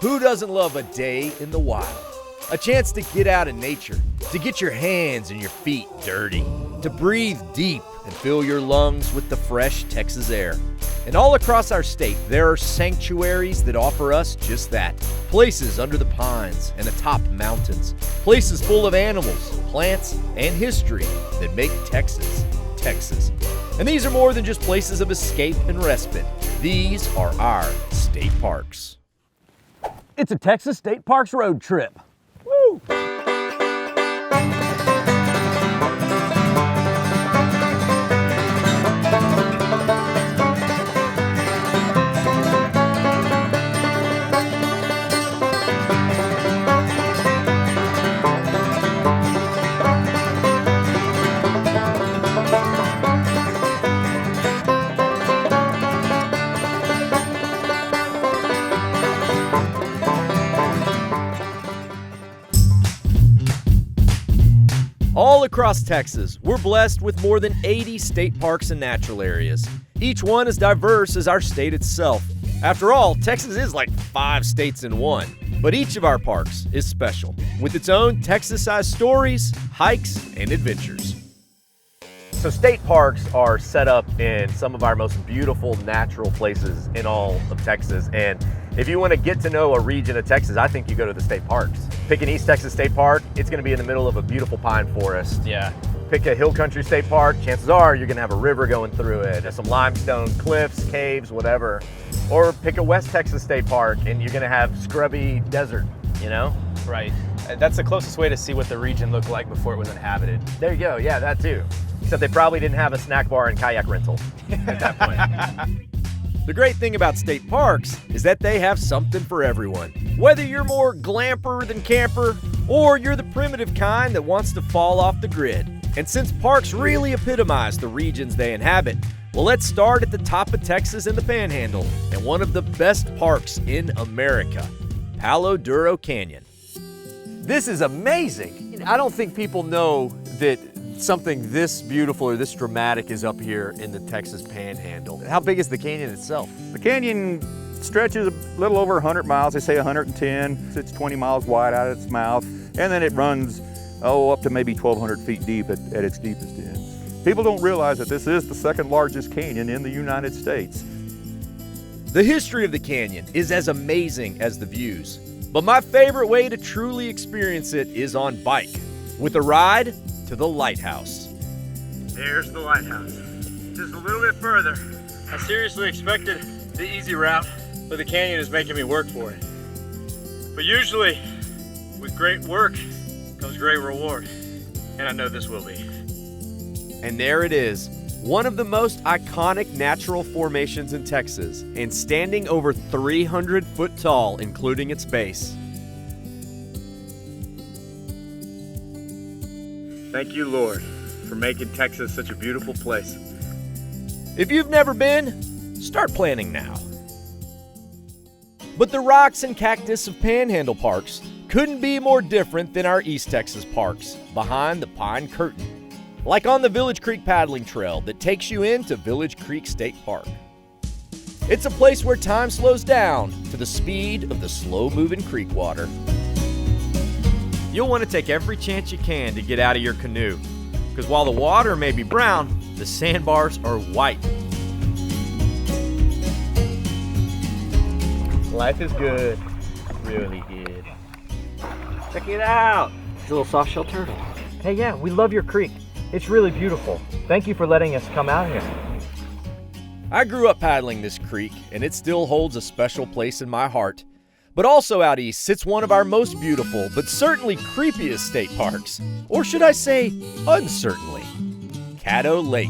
Who doesn't love a day in the wild? A chance to get out in nature, to get your hands and your feet dirty, to breathe deep and fill your lungs with the fresh Texas air. And all across our state, there are sanctuaries that offer us just that. Places under the pines and atop mountains. Places full of animals, plants, and history that make Texas, Texas. And these are more than just places of escape and respite. These are our state parks. It's a Texas State Parks road trip. Woo! All across Texas, we're blessed with more than 80 state parks and natural areas. Each one as diverse as our state itself. After all, Texas is like 5 states in one. But each of our parks is special, with its own Texas-sized stories, hikes, and adventures. So state parks are set up in some of our most beautiful natural places in all of Texas. And if you want to get to know a region of Texas, I think you go to the state parks. Pick an East Texas State Park, it's going to be in the middle of a beautiful pine forest. Yeah. Pick a Hill Country State Park, chances are you're going to have a river going through it, and some limestone cliffs, caves, whatever. Or pick a West Texas State Park and you're going to have scrubby desert, you know? Right. That's the closest way to see what the region looked like before it was inhabited. There you go, yeah, that too. Except they probably didn't have a snack bar and kayak rental at that point. The great thing about state parks is that they have something for everyone. Whether you're more glamper than camper, or you're the primitive kind that wants to fall off the grid. And since parks really epitomize the regions they inhabit, well, let's start at the top of Texas in the Panhandle, and one of the best parks in America, Palo Duro Canyon. This is amazing. I don't think people know that something this beautiful or this dramatic is up here in the Texas Panhandle. How big is the canyon itself? The canyon stretches a little over 100 miles. They say 110. It's 20 miles wide out of its mouth. And then it runs, up to maybe 1,200 feet deep at its deepest ends. People don't realize that this is the second largest canyon in the United States. The history of the canyon is as amazing as the views. But my favorite way to truly experience it is on bike, with a ride to the lighthouse. There's the lighthouse. Just a little bit further. I seriously expected the easy route, but the canyon is making me work for it. But usually, with great work comes great reward, and I know this will be. And there it is, one of the most iconic natural formations in Texas, and standing over 300 foot tall, including its base. Thank you, Lord, for making Texas such a beautiful place. If you've never been, start planning now. But the rocks and cactus of Panhandle parks couldn't be more different than our East Texas parks, behind the pine curtain. Like on the Village Creek paddling trail that takes you into Village Creek State Park. It's a place where time slows down to the speed of the slow-moving creek water. You'll want to take every chance you can to get out of your canoe, because while the water may be brown, the sandbars are white. Life is good, really good. Check it out. It's a little soft-shell turtle. Hey, yeah, we love your creek. It's really beautiful. Thank you for letting us come out here. I grew up paddling this creek, and it still holds a special place in my heart. But also out east sits one of our most beautiful, but certainly creepiest state parks. Or should I say, uncertainly, Caddo Lake.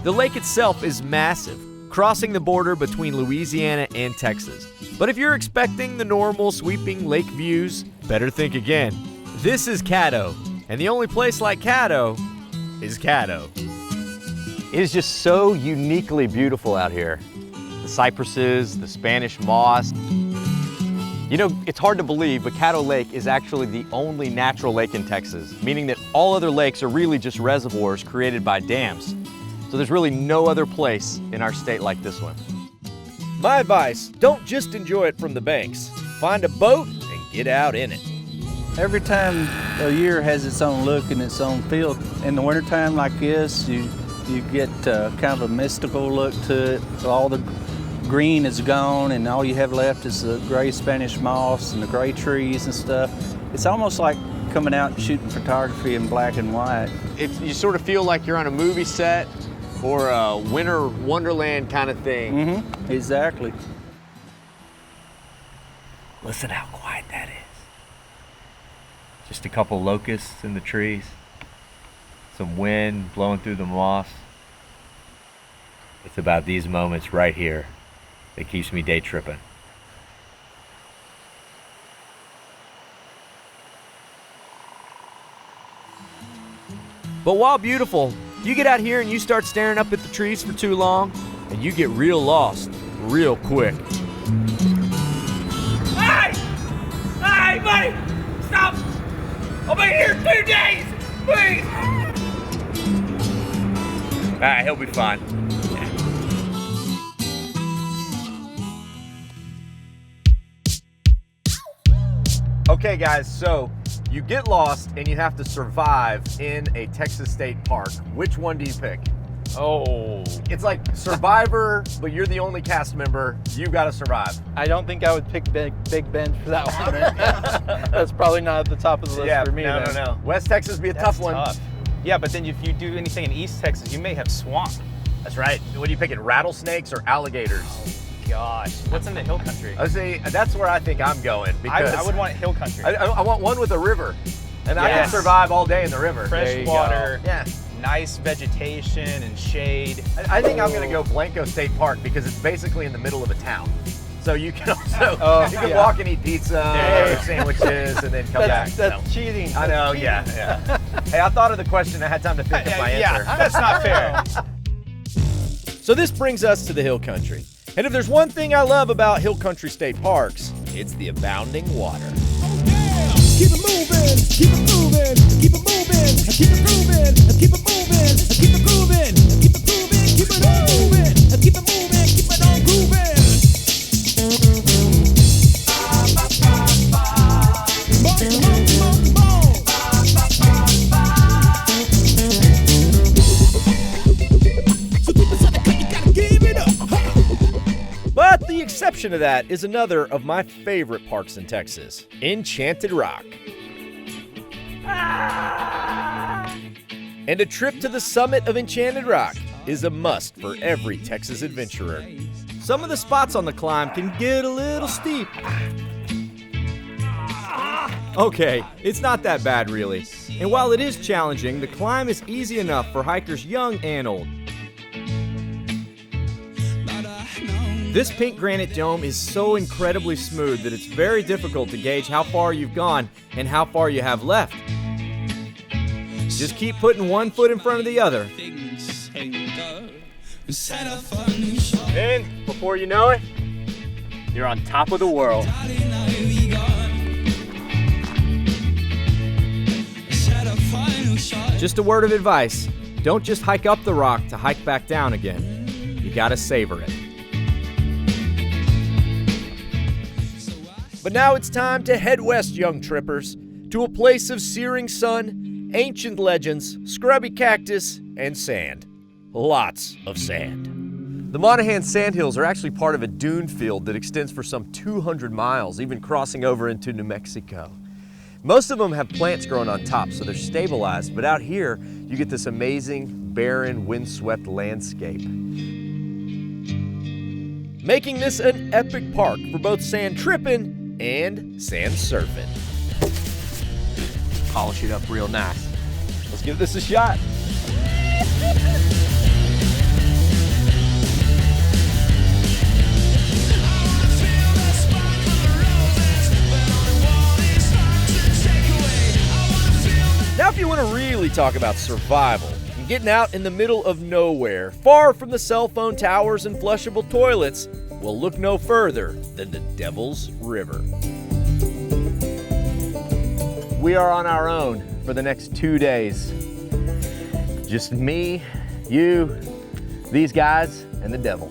The lake itself is massive, crossing the border between Louisiana and Texas. But if you're expecting the normal sweeping lake views, better think again. This is Caddo, and the only place like Caddo is Caddo. It is just so uniquely beautiful out here. The cypresses, the Spanish moss. You know, it's hard to believe, but Caddo Lake is actually the only natural lake in Texas, meaning that all other lakes are really just reservoirs created by dams. So there's really no other place in our state like this one. My advice, don't just enjoy it from the banks. Find a boat and get out in it. Every time a year has its own look and its own feel. In the wintertime like this, you get kind of a mystical look to it. All the green is gone and all you have left is the gray Spanish moss and the gray trees and stuff. It's almost like coming out and shooting photography in black and white. You sort of feel like you're on a movie set or a winter wonderland kind of thing. Mm-hmm. Exactly. Listen how quiet that is. Just a couple locusts in the trees, some wind blowing through the moss. It's about these moments right here that keeps me day tripping. But while beautiful, you get out here and you start staring up at the trees for too long, and you get real lost real quick. Hey! Hey, buddy! Stop! I'll be here 2 days! Please! All right, he'll be fine. Okay guys, so you get lost and you have to survive in a Texas state park. Which one do you pick? Oh. It's like Survivor, but you're the only cast member. You gotta survive. I don't think I would pick Big Bend for that one. That's probably not at the top of the list for me. No. West Texas be a tough one. Tough. Yeah, but then if you do anything in East Texas, you may have swamp. That's right. What are you picking, rattlesnakes or alligators? Gosh, what's in the hill country? I see. That's where I think I'm going because I would want hill country. I want one with a river, and I can survive all day in the river. Fresh water. Yeah. Nice vegetation and shade. I think I'm gonna go Blanco State Park because it's basically in the middle of a town. So you can also you can walk and eat pizza or sandwiches and then come back. That's cheating. I know, yeah. Hey, I thought of the question. I had time to think of my answer. Yeah, that's not fair. So this brings us to the hill country. And if there's one thing I love about hill country state parks, it's the abounding water. Keep it moving, keep it moving, keep it moving, keep it moving, keep it moving, keep it moving, keep it moving, keep it on moving, keep it moving, keep it on grooving. But the exception to that is another of my favorite parks in Texas, Enchanted Rock. And a trip to the summit of Enchanted Rock is a must for every Texas adventurer. Some of the spots on the climb can get a little steep. Okay, it's not that bad really. And while it is challenging, the climb is easy enough for hikers young and old. This pink granite dome is so incredibly smooth that it's very difficult to gauge how far you've gone and how far you have left. Just keep putting one foot in front of the other. And before you know it, you're on top of the world. Just a word of advice, don't just hike up the rock to hike back down again. You gotta savor it. But now it's time to head west, young trippers, to a place of searing sun, ancient legends, scrubby cactus, and sand. Lots of sand. The Monahan Sandhills are actually part of a dune field that extends for some 200 miles, even crossing over into New Mexico. Most of them have plants growing on top, so they're stabilized, but out here, you get this amazing, barren, windswept landscape. Making this an epic park for both sand tripping and sand surfing. Polish it up real nice. Let's give this a shot. Now, if you want to really talk about survival and getting out in the middle of nowhere, far from the cell phone towers and flushable toilets, well, look no further than the Devil's River. We are on our own for the next 2 days. Just me, you, these guys, and the devil.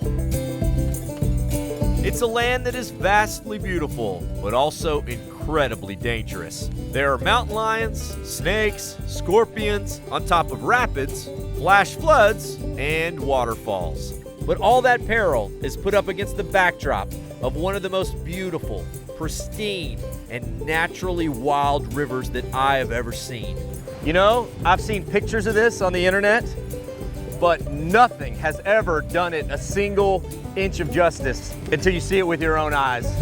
It's a land that is vastly beautiful, but also incredibly dangerous. There are mountain lions, snakes, scorpions, on top of rapids, flash floods, and waterfalls. But all that peril is put up against the backdrop of one of the most beautiful, pristine, and naturally wild rivers that I have ever seen. You know, I've seen pictures of this on the internet, but nothing has ever done it a single inch of justice until you see it with your own eyes.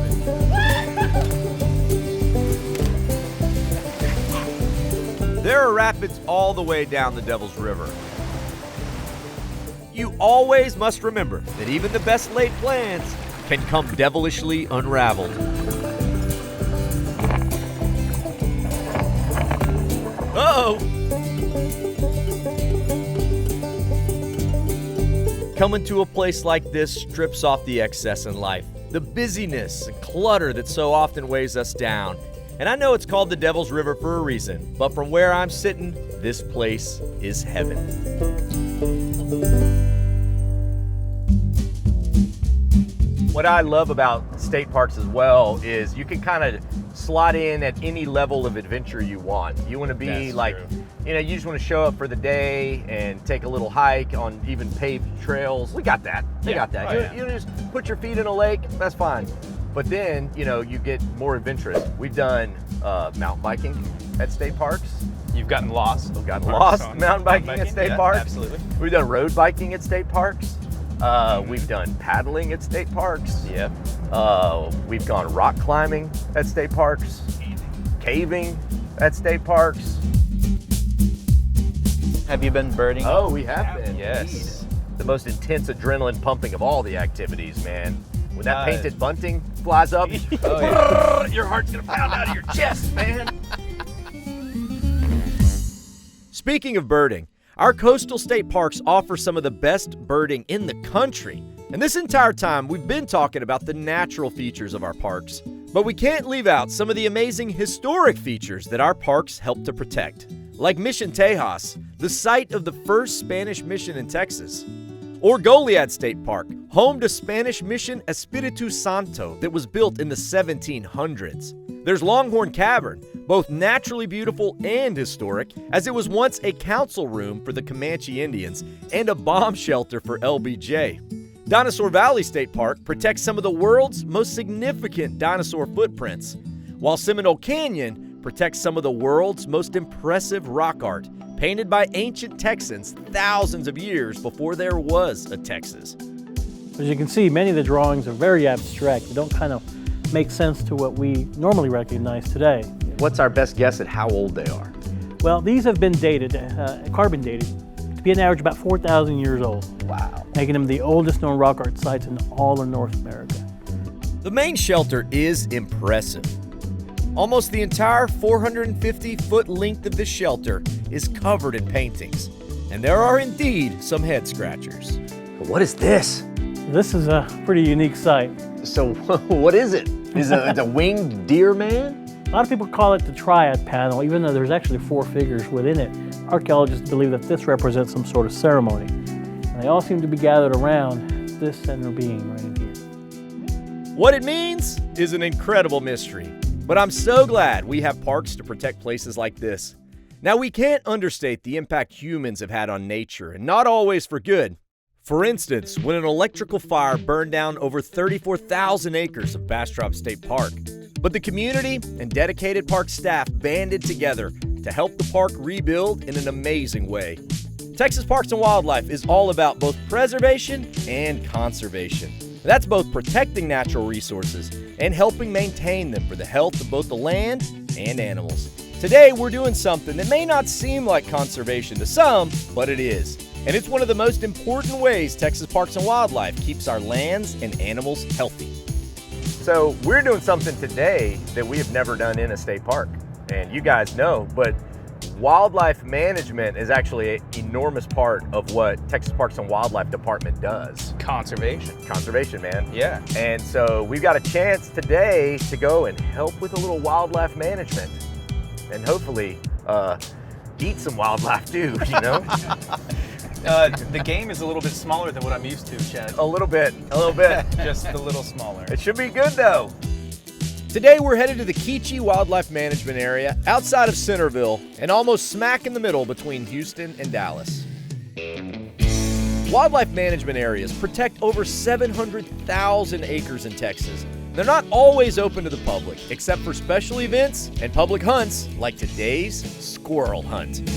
There are rapids all the way down the Devil's River. You always must remember that even the best laid plans can come devilishly unraveled. Uh-oh! Coming to a place like this strips off the excess in life, the busyness and clutter that so often weighs us down. And I know it's called the Devil's River for a reason, but from where I'm sitting, this place is heaven. What I love about state parks as well is you can kind of slot in at any level of adventure you want. You want to be you just want to show up for the day and take a little hike on even paved trails. We got that. They got that. You just put your feet in a lake, that's fine. But then, you get more adventurous. We've done mountain biking at state parks. You've gotten lost. We've gotten lost mountain biking at state parks. Absolutely. We've done road biking at state parks. We've done paddling at state parks. Yep. We've gone rock climbing at state parks. Caving at state parks. Have you been birding? Oh, we have been. Yes. The most intense adrenaline pumping of all the activities, man. When that painted bunting flies up, your heart's gonna pound out of your chest, man. Speaking of birding, our coastal state parks offer some of the best birding in the country. And this entire time, we've been talking about the natural features of our parks. But we can't leave out some of the amazing historic features that our parks help to protect. Like Mission Tejas, the site of the first Spanish mission in Texas. Or Goliad State Park, home to Spanish Mission Espiritu Santo that was built in the 1700s. There's Longhorn Cavern, both naturally beautiful and historic, as it was once a council room for the Comanche Indians and a bomb shelter for LBJ. Dinosaur Valley State Park protects some of the world's most significant dinosaur footprints, while Seminole Canyon protects some of the world's most impressive rock art, painted by ancient Texans thousands of years before there was a Texas. As you can see, many of the drawings are very abstract. They don't kind of make sense to what we normally recognize today. What's our best guess at how old they are? Well, these have been dated, carbon dated, to be an average about 4,000 years old. Wow. Making them the oldest known rock art sites in all of North America. The main shelter is impressive. Almost the entire 450-foot length of this shelter is covered in paintings, and there are indeed some head scratchers. What is this? This is a pretty unique site. So what is it? Is it a winged deer man? A lot of people call it the triad panel, even though there's actually 4 figures within it. Archaeologists believe that this represents some sort of ceremony. And they all seem to be gathered around this center being right in here. What it means is an incredible mystery, but I'm so glad we have parks to protect places like this. Now, we can't understate the impact humans have had on nature, and not always for good. For instance, when an electrical fire burned down over 34,000 acres of Bastrop State Park. But the community and dedicated park staff banded together to help the park rebuild in an amazing way. Texas Parks and Wildlife is all about both preservation and conservation. That's both protecting natural resources and helping maintain them for the health of both the land and animals. Today, we're doing something that may not seem like conservation to some, but it is. And it's one of the most important ways Texas Parks and Wildlife keeps our lands and animals healthy. So we're doing something today that we have never done in a state park. And you guys know, but wildlife management is actually an enormous part of what Texas Parks and Wildlife Department does. Conservation. Conservation, man. Yeah. And so we've got a chance today to go and help with a little wildlife management and hopefully eat some wildlife too, you know? The game is a little bit smaller than what I'm used to, Chet. A little bit, a little bit. Just a little smaller. It should be good though. Today we're headed to the Keechee Wildlife Management Area outside of Centerville and almost smack in the middle between Houston and Dallas. Wildlife management areas protect over 700,000 acres in Texas. They're not always open to the public, except for special events and public hunts like today's squirrel hunt.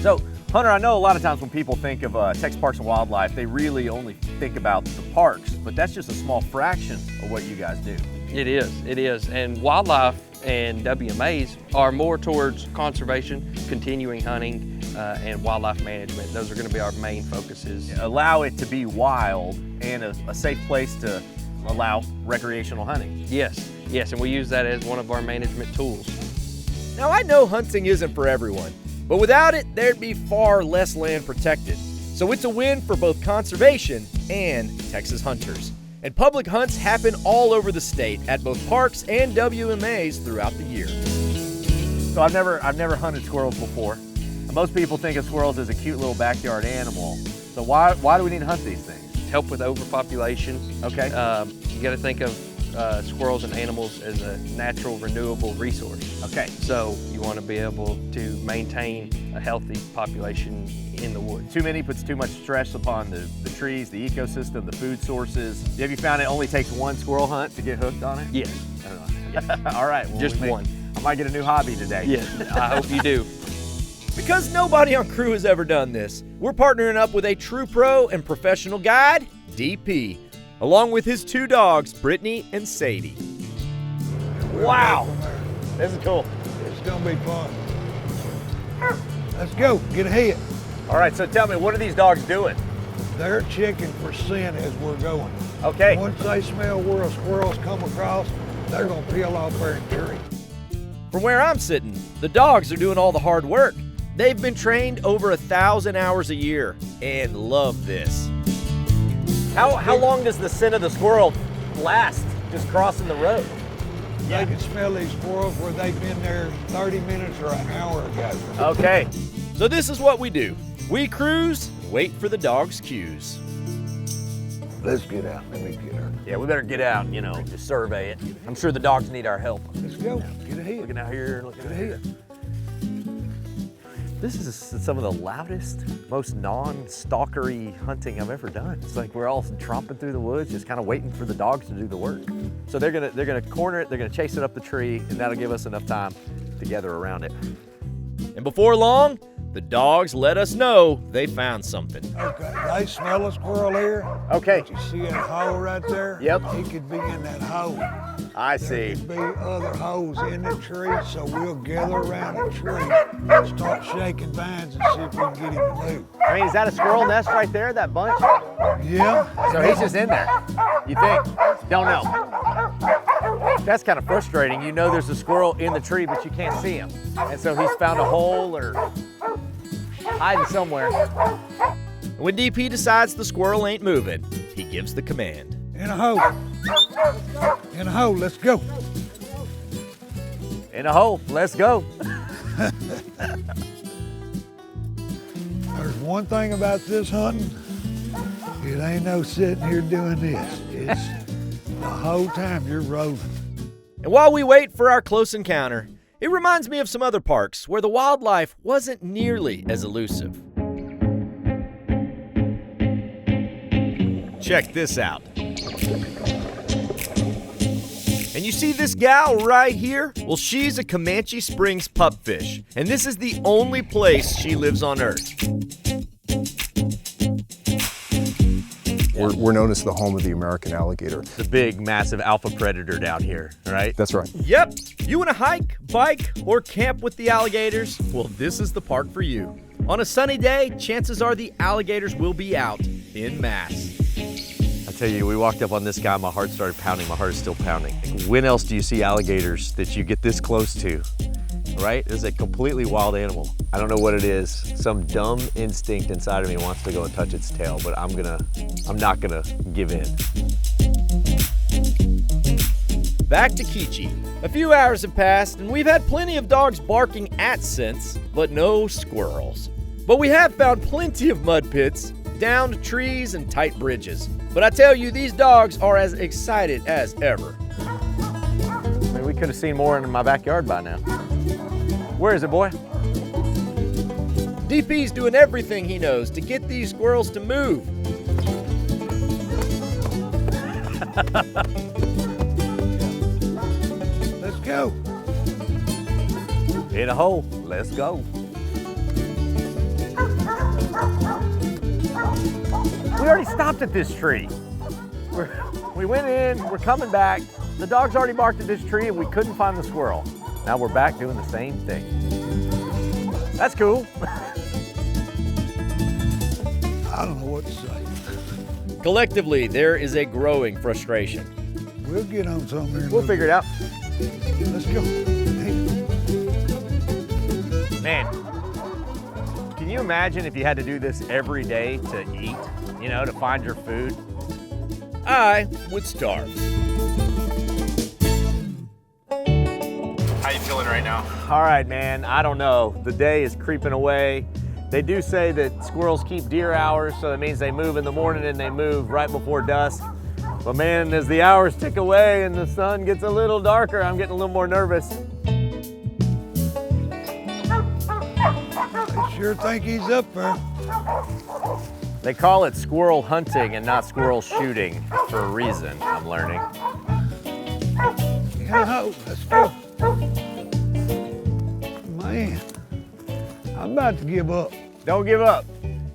So, Hunter, I know a lot of times when people think of Texas Parks and Wildlife, they really only think about the parks, but that's just a small fraction of what you guys do. It is. And wildlife and WMAs are more towards conservation, continuing hunting, and wildlife management. Those are going to be our main focuses. Allow it to be wild and a safe place to allow recreational hunting. Yes, and we use that as one of our management tools. Now I know hunting isn't for everyone, but without it, there'd be far less land protected. So it's a win for both conservation and Texas hunters. And public hunts happen all over the state at both parks and WMAs throughout the year. So I've never hunted squirrels before. Most people think of squirrels as a cute little backyard animal. So why do we need to hunt these things? Help with overpopulation. Okay. You got to think of squirrels and animals as a natural, renewable resource. Okay. So you want to be able to maintain a healthy population in the woods. Too many puts too much stress upon the trees, the ecosystem, the food sources. Have you found it only takes one squirrel hunt to get hooked on it? Yes. All right. Well, just one. I might get a new hobby today. Yes, I hope you do. Because nobody on crew has ever done this, we're partnering up with a true pro and professional guide, DP, along with his two dogs, Brittany and Sadie. Wow. This is cool. It's gonna be fun. Let's go, get ahead. All right, so tell me, what are these dogs doing? They're checking for scent as we're going. Okay. Once they smell where a squirrel's come across, they're gonna peel off their tree. From where I'm sitting, the dogs are doing all the hard work. They've been trained over 1,000 hours a year and love this. How long does the scent of the squirrel last just crossing the road? They can smell these squirrels where they've been there 30 minutes or an hour ago. Okay. So this is what we do. We cruise and wait for the dogs' cues. Let's get out. Let me get her. Yeah, we better get out, just survey it. I'm sure the dogs need our help. Let's go. Get ahead. Looking out here, looking out here. This is some of the loudest, most non-stalkery hunting I've ever done. It's like we're all tromping through the woods, just kind of waiting for the dogs to do the work. So they're gonna corner it, they're gonna chase it up the tree, and that'll give us enough time to gather around it. And before long, the dogs let us know they found something. Okay, they smell a squirrel here. Okay. You see that hole right there? Yep. He could be in that hole. I see. There could be other holes in the tree, so we'll gather around the tree and start shaking vines and see if we can get him to move. I mean, is that a squirrel nest right there, that bunch? Yeah. So he's just in there, you think? Don't know. That's kind of frustrating. You know there's a squirrel in the tree, but you can't see him. And so he's found a hole or hiding somewhere. When DP decides the squirrel ain't moving, he gives the command. In a hole. In a hole, let's go. In a hole, let's go. There's one thing about this hunting. It ain't no sitting here doing this. It's the whole time you're roving. And while we wait for our close encounter, it reminds me of some other parks where the wildlife wasn't nearly as elusive. Check this out. And you see this gal right here? Well, she's a Comanche Springs pupfish, and this is the only place she lives on Earth. We're known as the home of the American alligator. The big, massive alpha predator down here, right? That's right. Yep. You want to hike, bike, or camp with the alligators? Well, this is the park for you. On a sunny day, chances are the alligators will be out in mass. I tell you, we walked up on this guy, my heart started pounding. My heart is still pounding. When else do you see alligators that you get this close to? Right? It's a completely wild animal. I don't know what it is. Some dumb instinct inside of me wants to go and touch its tail, but I'm not gonna give in. Back to Keechee. A few hours have passed, and we've had plenty of dogs barking at scents, but no squirrels. But we have found plenty of mud pits, downed trees, and tight bridges. But I tell you, these dogs are as excited as ever. I mean, we could have seen more in my backyard by now. Where is it, boy? DP's doing everything he knows to get these squirrels to move. Let's go. In a hole. Let's go. We already stopped at this tree. We went in, we're coming back. The dog's already barked at this tree and we couldn't find the squirrel. Now we're back doing the same thing. That's cool. I don't know what to say. Collectively, there is a growing frustration. We'll get on something. We'll figure it out. Let's go. Hey. Man, can you imagine if you had to do this every day to eat, you know, to find your food? I would starve. How you feeling right now? All right, man, I don't know. The day is creeping away. They do say that squirrels keep deer hours, so that means they move in the morning and they move right before dusk. But man, as the hours tick away and the sun gets a little darker, I'm getting a little more nervous. I sure think he's up there. They call it squirrel hunting and not squirrel shooting for a reason, I'm learning. Yeah, let's go. Man, I'm about to give up. Don't give up.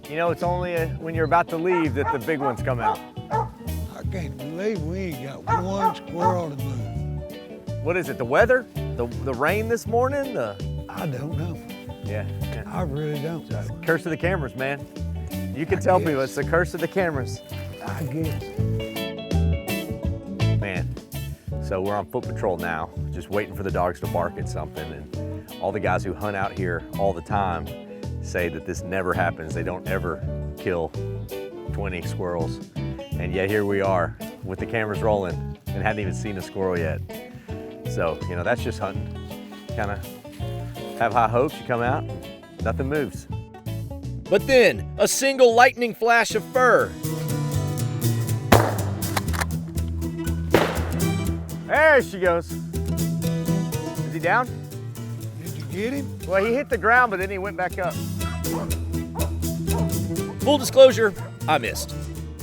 You know, it's only when you're about to leave that the big ones come out. I can't believe we ain't got one squirrel to move. What is it, the weather? The rain this morning? I don't know. Yeah. I really don't. Curse of the cameras, man. You can tell people it's the curse of the cameras. I guess. Man, so we're on foot patrol now, just waiting for the dogs to bark at something. And all the guys who hunt out here all the time say that this never happens. They don't ever kill 20 squirrels. And yet here we are with the cameras rolling and hadn't even seen a squirrel yet. So, you know, that's just hunting. Kind of have high hopes, you come out, nothing moves. But then, a single lightning flash of fur. There she goes. Is he down? Did you get him? Well, he hit the ground, but then he went back up. Full disclosure, I missed.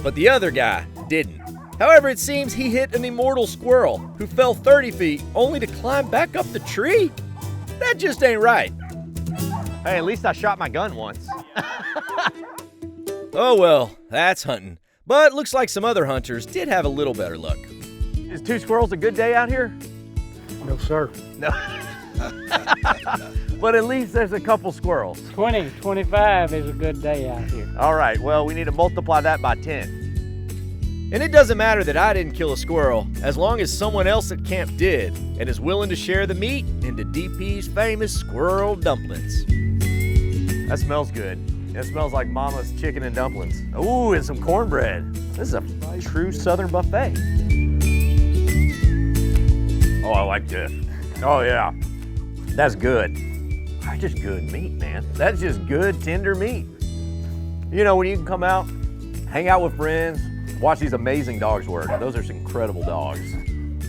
But the other guy didn't. However, it seems he hit an immortal squirrel who fell 30 feet only to climb back up the tree? That just ain't right. Hey, at least I shot my gun once. Oh well, that's hunting. But looks like some other hunters did have a little better luck. Is 2 squirrels a good day out here? No, sir. No. But at least there's a couple squirrels. 20, 25 is a good day out here. All right, well, we need to multiply that by 10. And it doesn't matter that I didn't kill a squirrel, as long as someone else at camp did and is willing to share the meat into DP's famous squirrel dumplings. That smells good. It smells like Mama's chicken and dumplings. Ooh, and some cornbread. This is a true Southern buffet. Oh, I like this. Oh, yeah. That's good. That's just good meat, man. That's just good, tender meat. You know, when you can come out, hang out with friends, watch these amazing dogs work. Those are some incredible dogs.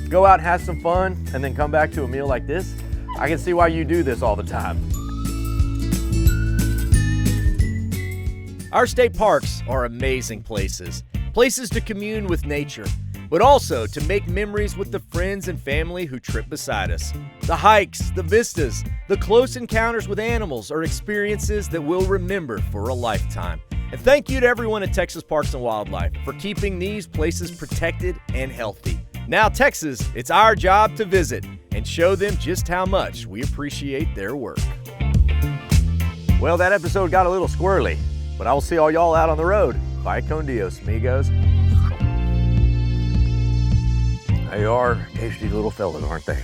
Go out and have some fun, and then come back to a meal like this. I can see why you do this all the time. Our state parks are amazing places. Places to commune with nature, but also to make memories with the friends and family who trip beside us. The hikes, the vistas, the close encounters with animals are experiences that we'll remember for a lifetime. And thank you to everyone at Texas Parks and Wildlife for keeping these places protected and healthy. Now, Texas, it's our job to visit and show them just how much we appreciate their work. Well, that episode got a little squirrely, but I will see all y'all out on the road. Bye con Dios, amigos. They are tasty little fellas, aren't they?